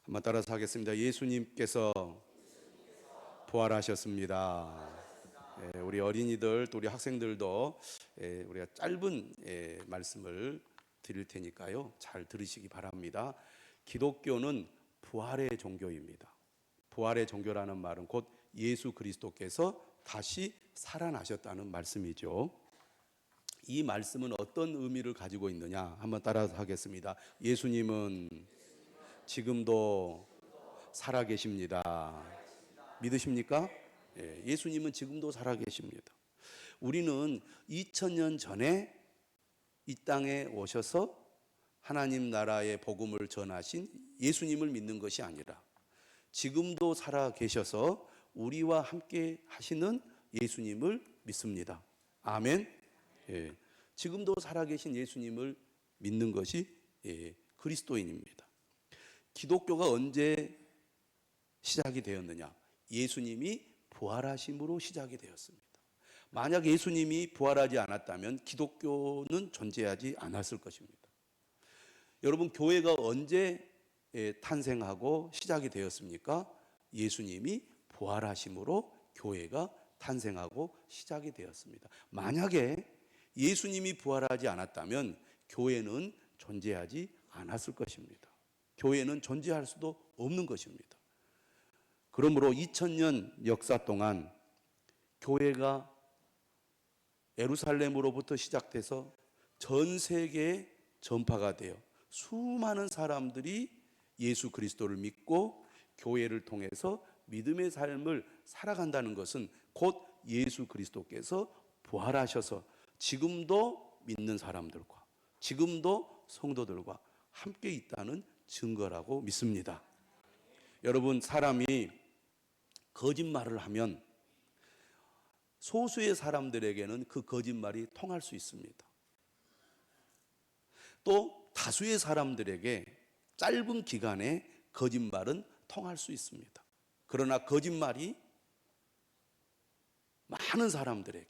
한번 따라서 하겠습니다. 예수님께서 부활하셨습니다. 우리 어린이들 또 우리 학생들도 우리가 짧은 말씀을 드릴 테니까요, 잘 들으시기 바랍니다. 기독교는 부활의 종교입니다. 부활의 종교라는 말은 곧 예수 그리스도께서 다시 살아나셨다는 말씀이죠. 이 말씀은 어떤 의미를 가지고 있느냐 한번 따라서 하겠습니다. 예수님은 지금도 살아계십니다. 믿으십니까? 예수님은 지금도 살아계십니다. 우리는 2000년 전에 이 땅에 오셔서 하나님 나라의 복음을 전하신 예수님을 믿는 것이 아니라 지금도 살아계셔서 우리와 함께 하시는 예수님을 믿습니다. 아멘. 지금도 살아계신 예수님을 믿는 것이 그리스도인입니다. 기독교가 언제 시작이 되었느냐? 예수님이 부활하심으로 시작이 되었습니다. 만약 예수님이 부활하지 않았다면 기독교는 존재하지 않았을 것입니다. 여러분, 교회가 언제 탄생하고 시작이 되었습니까? 예수님이 부활하심으로 교회가 탄생하고 시작이 되었습니다. 만약에 예수님이 부활하지 않았다면 교회는 존재하지 않았을 것입니다. 교회는 존재할 수도 없는 것입니다. 그러므로 2000년 역사 동안 교회가 예루살렘으로부터 시작돼서 전 세계에 전파가 되어 수많은 사람들이 예수 그리스도를 믿고 교회를 통해서 믿음의 삶을 살아간다는 것은 곧 예수 그리스도께서 부활하셔서 지금도 믿는 사람들과 지금도 성도들과 함께 있다는 증거라고 믿습니다. 여러분, 사람이 거짓말을 하면 소수의 사람들에게는 그 거짓말이 통할 수 있습니다. 또 다수의 사람들에게 짧은 기간에 거짓말은 통할 수 있습니다. 그러나 거짓말이 많은 사람들에게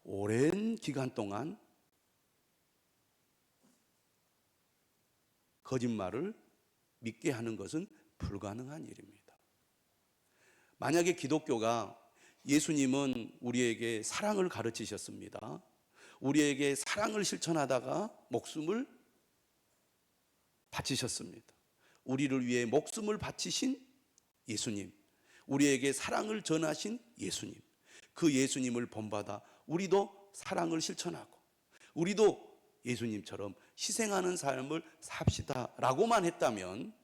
오랜 기간 동안 거짓말을 믿게 하는 것은 불가능한 일입니다. 만약에 기독교가 예수님은 우리에게 사랑을 가르치셨습니다. 우리에게 사랑을 실천하다가 목숨을 바치셨습니다. 우리를 위해 목숨을 바치신 예수님, 우리에게 사랑을 전하신 예수님, 그 예수님을 본받아 우리도 사랑을 실천하고 우리도 예수님처럼 희생하는 삶을 삽시다 라고만 했다면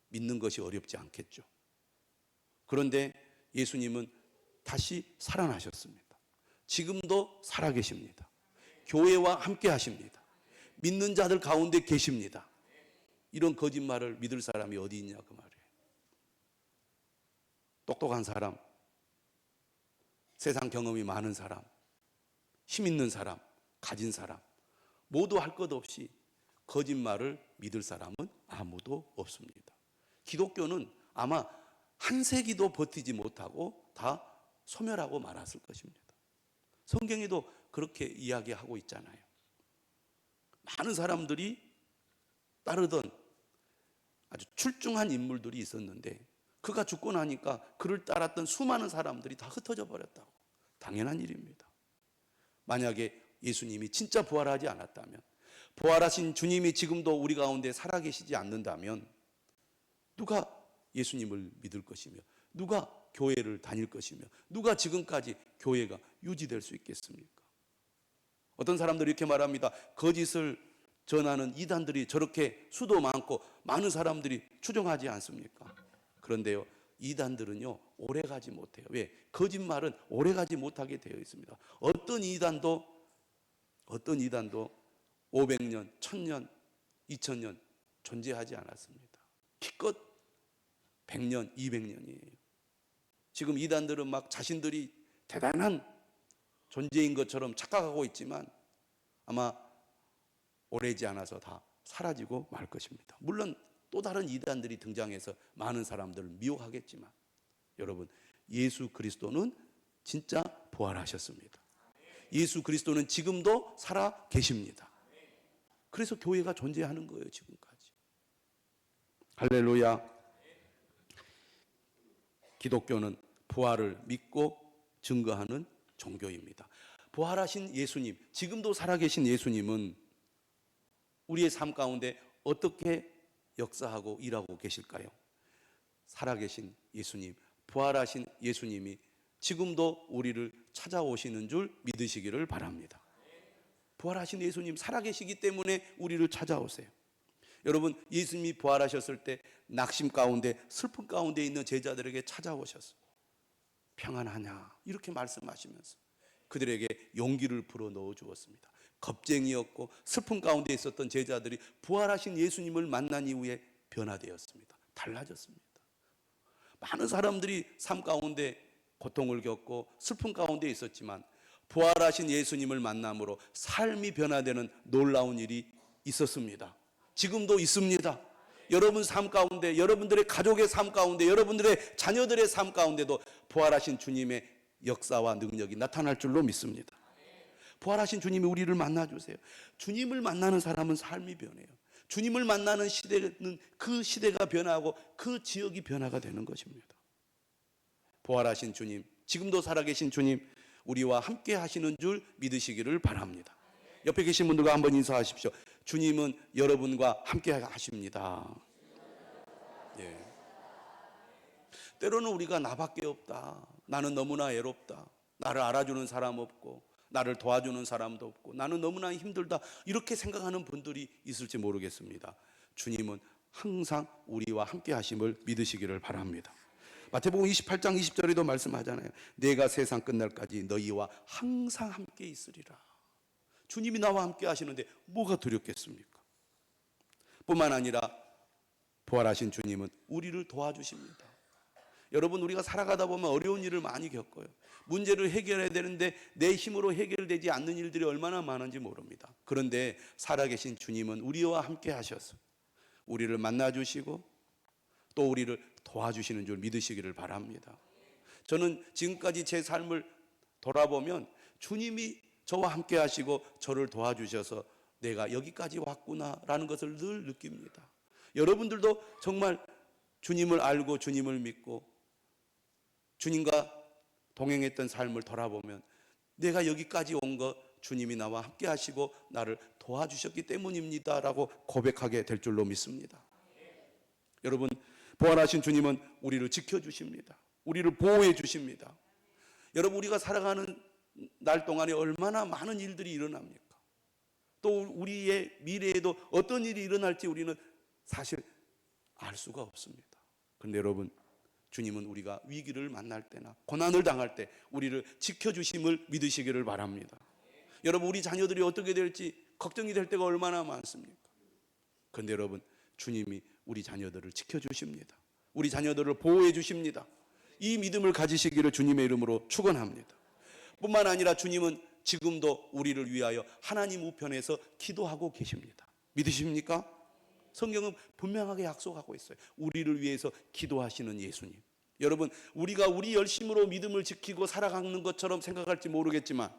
믿는 것이 어렵지 않겠죠. 그런데 예수님은 다시 살아나셨습니다. 지금도 살아계십니다. 교회와 함께 하십니다. 믿는 자들 가운데 계십니다. 이런 거짓말을 믿을 사람이 어디 있냐 그 말이에요. 똑똑한 사람, 세상 경험이 많은 사람, 힘 있는 사람, 가진 사람 모두 할 것 없이 거짓말을 믿을 사람은 아무도 없습니다. 기독교는 아마 한 세기도 버티지 못하고 다 소멸하고 말았을 것입니다. 성경에도 그렇게 이야기하고 있잖아요. 많은 사람들이 따르던 아주 출중한 인물들이 있었는데 그가 죽고 나니까 그를 따랐던 수많은 사람들이 다 흩어져 버렸다고. 당연한 일입니다. 만약에 예수님이 진짜 부활하지 않았다면, 부활하신 주님이 지금도 우리 가운데 살아계시지 않는다면 누가 예수님을 믿을 것이며 누가 교회를 다닐 것이며 누가 지금까지 교회가 유지될 수 있겠습니까? 어떤 사람들이 이렇게 말합니다. 거짓을 전하는 이단들이 저렇게 수도 많고 많은 사람들이 추종하지 않습니까? 그런데요, 이단들은요 오래가지 못해요. 왜? 거짓말은 오래가지 못하게 되어 있습니다. 어떤 이단도 500년, 1000년, 2000년 존재하지 않았습니다. 기껏 100년, 200년이에요. 지금 이단들은 막 자신들이 대단한 존재인 것처럼 착각하고 있지만 아마 오래지 않아서 다 사라지고 말 것입니다. 물론 또 다른 이단들이 등장해서 많은 사람들을 미혹하겠지만 여러분, 예수 그리스도는 진짜 부활하셨습니다. 예수 그리스도는 지금도 살아 계십니다. 그래서 교회가 존재하는 거예요, 지금까지. 할렐루야. 기독교는 부활을 믿고 증거하는 종교입니다. 부활하신 예수님, 지금도 살아계신 예수님은 우리의 삶 가운데 어떻게 역사하고 일하고 계실까요? 살아계신 예수님, 부활하신 예수님이 지금도 우리를 찾아오시는 줄 믿으시기를 바랍니다. 부활하신 예수님 살아계시기 때문에 우리를 찾아오세요. 여러분, 예수님이 부활하셨을 때 낙심 가운데, 슬픔 가운데 있는 제자들에게 찾아오셨어요. 평안하냐 이렇게 말씀하시면서 그들에게 용기를 불어 넣어 주었습니다. 겁쟁이였고 슬픔 가운데 있었던 제자들이 부활하신 예수님을 만난 이후에 변화되었습니다. 달라졌습니다. 많은 사람들이 삶 가운데 고통을 겪고 슬픔 가운데 있었지만 부활하신 예수님을 만남으로 삶이 변화되는 놀라운 일이 있었습니다. 지금도 있습니다. 여러분 삶 가운데, 여러분들의 가족의 삶 가운데, 여러분들의 자녀들의 삶 가운데도 부활하신 주님의 역사와 능력이 나타날 줄로 믿습니다. 부활하신 주님이 우리를 만나주세요. 주님을 만나는 사람은 삶이 변해요. 주님을 만나는 시대는 그 시대가 변하고 그 지역이 변화가 되는 것입니다. 부활하신 주님, 지금도 살아계신 주님, 우리와 함께 하시는 줄 믿으시기를 바랍니다. 옆에 계신 분들과 한번 인사하십시오. 주님은 여러분과 함께 하십니다. 예. 때로는 우리가 나밖에 없다, 나는 너무나 외롭다, 나를 알아주는 사람 없고 나를 도와주는 사람도 없고 나는 너무나 힘들다, 이렇게 생각하는 분들이 있을지 모르겠습니다. 주님은 항상 우리와 함께 하심을 믿으시기를 바랍니다. 마태복음 28장 20절에도 말씀하잖아요. 내가 세상 끝날까지 너희와 항상 함께 있으리라. 주님이 나와 함께 하시는데 뭐가 두렵겠습니까? 뿐만 아니라 부활하신 주님은 우리를 도와주십니다. 여러분, 우리가 살아가다 보면 어려운 일을 많이 겪어요. 문제를 해결해야 되는데 내 힘으로 해결되지 않는 일들이 얼마나 많은지 모릅니다. 그런데 살아계신 주님은 우리와 함께 하셔서 우리를 만나주시고 또 우리를 도와주시는 줄 믿으시기를 바랍니다. 저는 지금까지 제 삶을 돌아보면 주님이 저와 함께 하시고 저를 도와주셔서 내가 여기까지 왔구나라는 것을 늘 느낍니다. 여러분들도 정말 주님을 알고 주님을 믿고 주님과 동행했던 삶을 돌아보면 내가 여기까지 온 것 주님이 나와 함께 하시고 나를 도와주셨기 때문입니다 라고 고백하게 될 줄로 믿습니다. 여러분, 부활하신 주님은 우리를 지켜주십니다. 우리를 보호해 주십니다. 여러분, 우리가 살아가는 날 동안에 얼마나 많은 일들이 일어납니까? 또 우리의 미래에도 어떤 일이 일어날지 우리는 사실 알 수가 없습니다. 그런데 여러분, 주님은 우리가 위기를 만날 때나 고난을 당할 때 우리를 지켜주심을 믿으시기를 바랍니다. 여러분, 우리 자녀들이 어떻게 될지 걱정이 될 때가 얼마나 많습니까? 그런데 여러분, 주님이 우리 자녀들을 지켜주십니다. 우리 자녀들을 보호해 주십니다. 이 믿음을 가지시기를 주님의 이름으로 축원합니다. 뿐만 아니라 주님은 지금도 우리를 위하여 하나님 우편에서 기도하고 계십니다. 믿으십니까? 성경은 분명하게 약속하고 있어요. 우리를 위해서 기도하시는 예수님. 여러분, 우리가 우리 열심으로 믿음을 지키고 살아가는 것처럼 생각할지 모르겠지만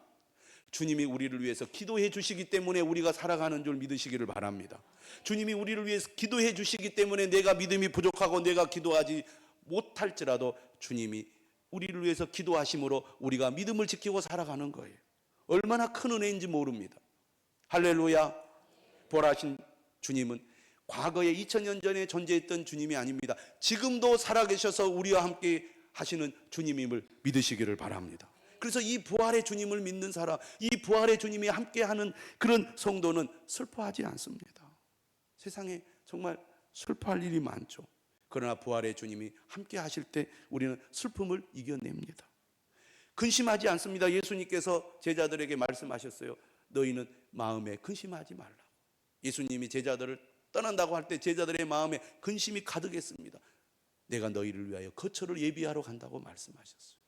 주님이 우리를 위해서 기도해 주시기 때문에 우리가 살아가는 줄 믿으시기를 바랍니다. 주님이 우리를 위해서 기도해 주시기 때문에 내가 믿음이 부족하고 내가 기도하지 못할지라도 주님이 우리를 위해서 기도하심으로 우리가 믿음을 지키고 살아가는 거예요. 얼마나 큰 은혜인지 모릅니다. 할렐루야. 부활하신 주님은 과거에 2000년 전에 존재했던 주님이 아닙니다. 지금도 살아계셔서 우리와 함께 하시는 주님임을 믿으시기를 바랍니다. 그래서 이 부활의 주님을 믿는 사람, 이 부활의 주님이 함께하는 그런 성도는 슬퍼하지 않습니다. 세상에 정말 슬퍼할 일이 많죠. 그러나 부활의 주님이 함께 하실 때 우리는 슬픔을 이겨냅니다. 근심하지 않습니다. 예수님께서 제자들에게 말씀하셨어요. 너희는 마음에 근심하지 말라. 예수님이 제자들을 떠난다고 할 때 제자들의 마음에 근심이 가득했습니다. 내가 너희를 위하여 거처를 예비하러 간다고 말씀하셨어요.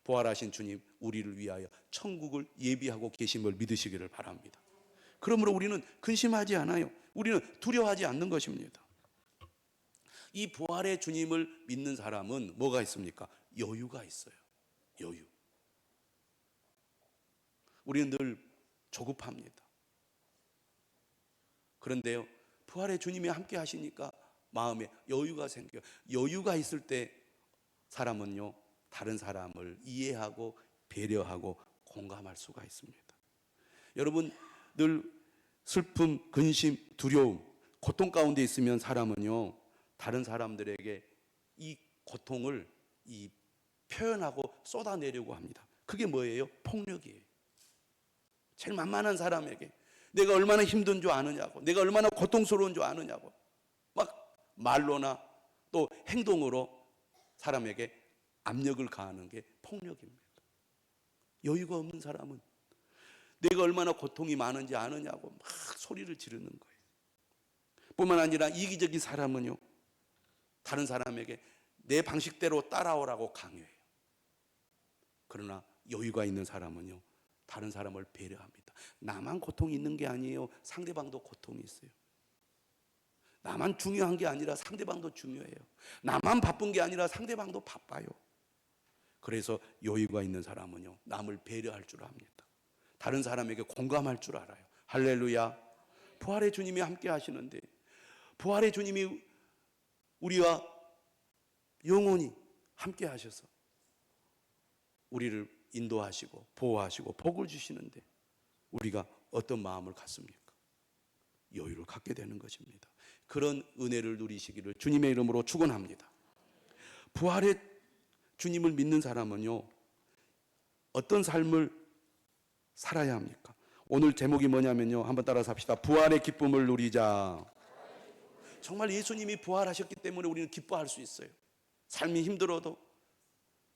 부활하신 주님, 우리를 위하여 천국을 예비하고 계심을 믿으시기를 바랍니다. 그러므로 우리는 근심하지 않아요. 우리는 두려워하지 않는 것입니다. 이 부활의 주님을 믿는 사람은 뭐가 있습니까? 여유가 있어요. 여유. 우리는 늘 조급합니다. 그런데요, 부활의 주님이 함께 하시니까 마음에 여유가 생겨요. 여유가 있을 때 사람은요, 다른 사람을 이해하고 배려하고 공감할 수가 있습니다. 여러분, 늘 슬픔, 근심, 두려움, 고통 가운데 있으면 사람은요, 다른 사람들에게 이 고통을 표현하고 쏟아내려고 합니다. 그게 뭐예요? 폭력이에요. 제일 만만한 사람에게 내가 얼마나 힘든 줄 아느냐고, 내가 얼마나 고통스러운 줄 아느냐고 막 말로나 또 행동으로 사람에게 압력을 가하는 게 폭력입니다. 여유가 없는 사람은 내가 얼마나 고통이 많은지 아느냐고 막 소리를 지르는 거예요. 뿐만 아니라 이기적인 사람은요, 다른 사람에게 내 방식대로 따라오라고 강요해요. 그러나 여유가 있는 사람은요, 다른 사람을 배려합니다. 나만 고통이 있는 게 아니에요. 상대방도 고통이 있어요. 나만 중요한 게 아니라 상대방도 중요해요. 나만 바쁜 게 아니라 상대방도 바빠요. 그래서 여유가 있는 사람은요, 남을 배려할 줄 압니다. 다른 사람에게 공감할 줄 알아요. 할렐루야. 부활의 주님이 함께 하시는데, 부활의 주님이 우리와 영원히 함께 하셔서 우리를 인도하시고 보호하시고 복을 주시는데 우리가 어떤 마음을 갖습니까? 여유를 갖게 되는 것입니다. 그런 은혜를 누리시기를 주님의 이름으로 축원합니다. 부활의 주님을 믿는 사람은요, 어떤 삶을 살아야 합니까? 오늘 제목이 뭐냐면요, 한번 따라서 합시다. 부활의 기쁨을 누리자. 정말 예수님이 부활하셨기 때문에 우리는 기뻐할 수 있어요. 삶이 힘들어도,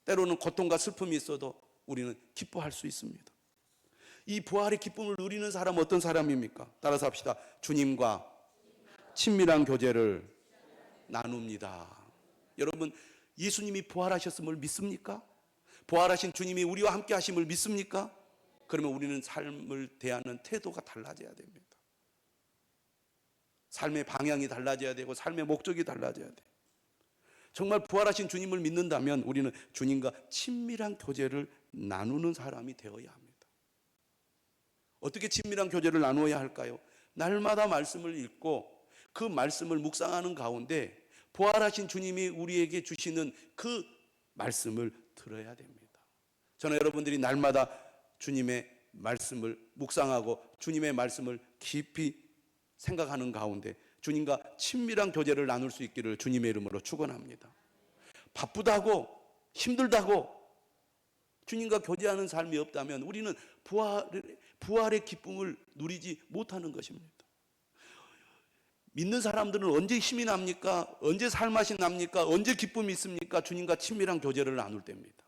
때로는 고통과 슬픔이 있어도 우리는 기뻐할 수 있습니다. 이 부활의 기쁨을 누리는 사람은 어떤 사람입니까? 따라서 합시다. 주님과 친밀한 교제를 나눕니다. 여러분, 예수님이 부활하셨음을 믿습니까? 부활하신 주님이 우리와 함께 하심을 믿습니까? 그러면 우리는 삶을 대하는 태도가 달라져야 됩니다. 삶의 방향이 달라져야 되고 삶의 목적이 달라져야 돼요. 정말 부활하신 주님을 믿는다면 우리는 주님과 친밀한 교제를 나누는 사람이 되어야 합니다. 어떻게 친밀한 교제를 나누어야 할까요? 날마다 말씀을 읽고 그 말씀을 묵상하는 가운데 부활하신 주님이 우리에게 주시는 그 말씀을 들어야 됩니다. 저는 여러분들이 날마다 주님의 말씀을 묵상하고 주님의 말씀을 깊이 생각하는 가운데 주님과 친밀한 교제를 나눌 수 있기를 주님의 이름으로 축원합니다. 바쁘다고 힘들다고 주님과 교제하는 삶이 없다면 우리는 부활의 기쁨을 누리지 못하는 것입니다. 믿는 사람들은 언제 힘이 납니까? 언제 살맛이 납니까? 언제 기쁨이 있습니까? 주님과 친밀한 교제를 나눌 때입니다.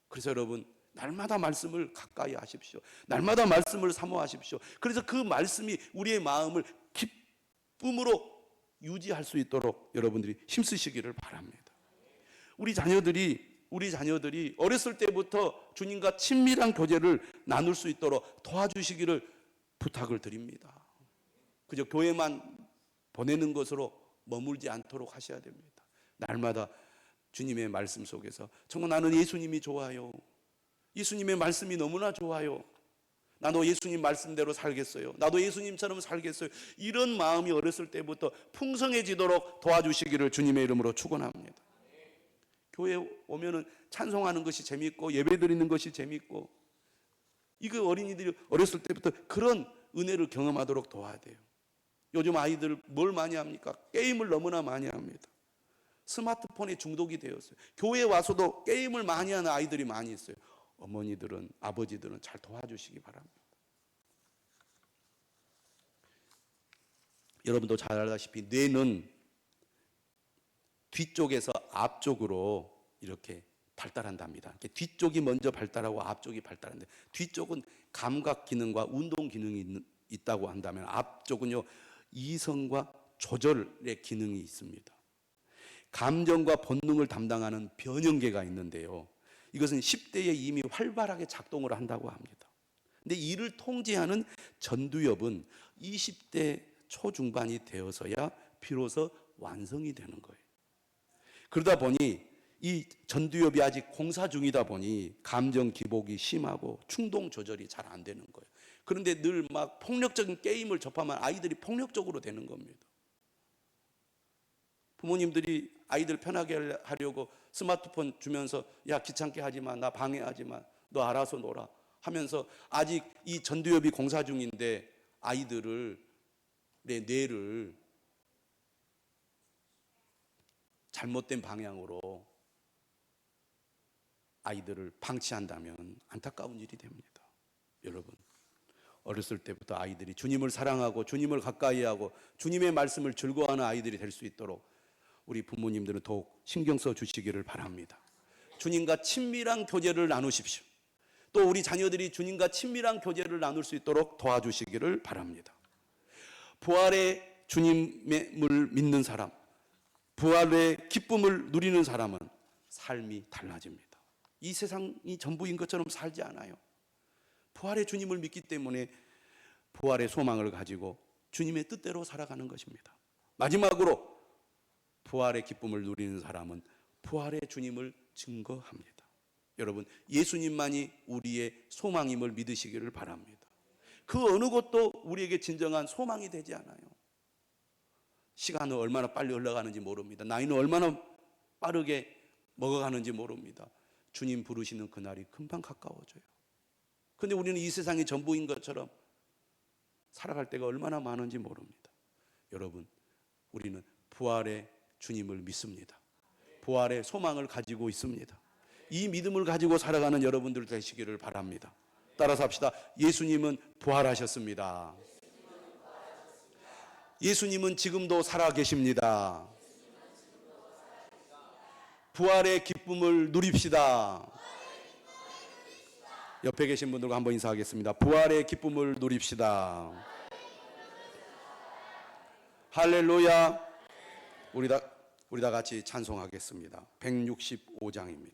그래서 여러분, 날마다 말씀을 가까이 하십시오. 날마다 말씀을 사모하십시오. 그래서 그 말씀이 우리의 마음을 기쁨으로 유지할 수 있도록 여러분들이 힘쓰시기를 바랍니다. 우리 자녀들이 어렸을 때부터 주님과 친밀한 교제를 나눌 수 있도록 도와주시기를 부탁을 드립니다. 그저 교회만 보내는 것으로 머물지 않도록 하셔야 됩니다. 날마다 주님의 말씀 속에서 정말 나는 예수님이 좋아요. 예수님의 말씀이 너무나 좋아요. 나도 예수님 말씀대로 살겠어요. 나도 예수님처럼 살겠어요. 이런 마음이 어렸을 때부터 풍성해지도록 도와주시기를 주님의 이름으로 축원합니다. 교회 오면은 찬송하는 것이 재밌고 예배 드리는 것이 재밌고, 이거 어린이들이 어렸을 때부터 그런 은혜를 경험하도록 도와야 돼요. 요즘 아이들 뭘 많이 합니까? 게임을 너무나 많이 합니다. 스마트폰에 중독이 되었어요. 교회에 와서도 게임을 많이 하는 아이들이 많이 있어요. 어머니들은, 아버지들은 잘 도와주시기 바랍니다. 여러분도 잘 알다시피 뇌는 뒤쪽에서 앞쪽으로 이렇게 발달한답니다. 뒤쪽이 먼저 발달하고 앞쪽이 발달하는데, 뒤쪽은 감각 기능과 운동 기능이 있다고 한다면 앞쪽은요, 이성과 조절의 기능이 있습니다. 감정과 본능을 담당하는 변형계가 있는데요, 이것은 10대에 이미 활발하게 작동을 한다고 합니다. 근데 이를 통제하는 전두엽은 20대 초중반이 되어서야 비로소 완성이 되는 거예요. 그러다 보니 이 전두엽이 아직 공사 중이다 보니 감정 기복이 심하고 충동 조절이 잘 안 되는 거예요. 그런데 늘 막 폭력적인 게임을 접하면 아이들이 폭력적으로 되는 겁니다. 부모님들이 아이들 편하게 하려고 스마트폰 주면서 야 귀찮게 하지 마, 나 방해하지 마, 너 알아서 놀아 하면서 아직 이 전두엽이 공사 중인데 아이들을 내 뇌를 잘못된 방향으로 아이들을 방치한다면 안타까운 일이 됩니다. 여러분, 어렸을 때부터 아이들이 주님을 사랑하고 주님을 가까이 하고 주님의 말씀을 즐거워하는 아이들이 될 수 있도록 우리 부모님들은 더욱 신경 써 주시기를 바랍니다. 주님과 친밀한 교제를 나누십시오. 또 우리 자녀들이 주님과 친밀한 교제를 나눌 수 있도록 도와주시기를 바랍니다. 부활의 주님을 믿는 사람, 부활의 기쁨을 누리는 사람은 삶이 달라집니다. 이 세상이 전부인 것처럼 살지 않아요. 부활의 주님을 믿기 때문에 부활의 소망을 가지고 주님의 뜻대로 살아가는 것입니다. 마지막으로 부활의 기쁨을 누리는 사람은 부활의 주님을 증거합니다. 여러분, 예수님만이 우리의 소망임을 믿으시기를 바랍니다. 그 어느 것도 우리에게 진정한 소망이 되지 않아요. 시간은 얼마나 빨리 흘러가는지 모릅니다. 나이는 얼마나 빠르게 먹어가는지 모릅니다. 주님 부르시는 그날이 금방 가까워져요. 근데 우리는 이 세상이 전부인 것처럼 살아갈 때가 얼마나 많은지 모릅니다. 여러분, 우리는 부활의 주님을 믿습니다. 부활의 소망을 가지고 있습니다. 이 믿음을 가지고 살아가는 여러분들 되시기를 바랍니다. 따라서 합시다. 예수님은 부활하셨습니다. 예수님은 지금도 살아계십니다. 부활의 기쁨을 누립시다. 옆에 계신 분들과 한번 인사하겠습니다. 부활의 기쁨을 누립시다. 할렐루야. 우리 다 같이 찬송하겠습니다. 165장입니다.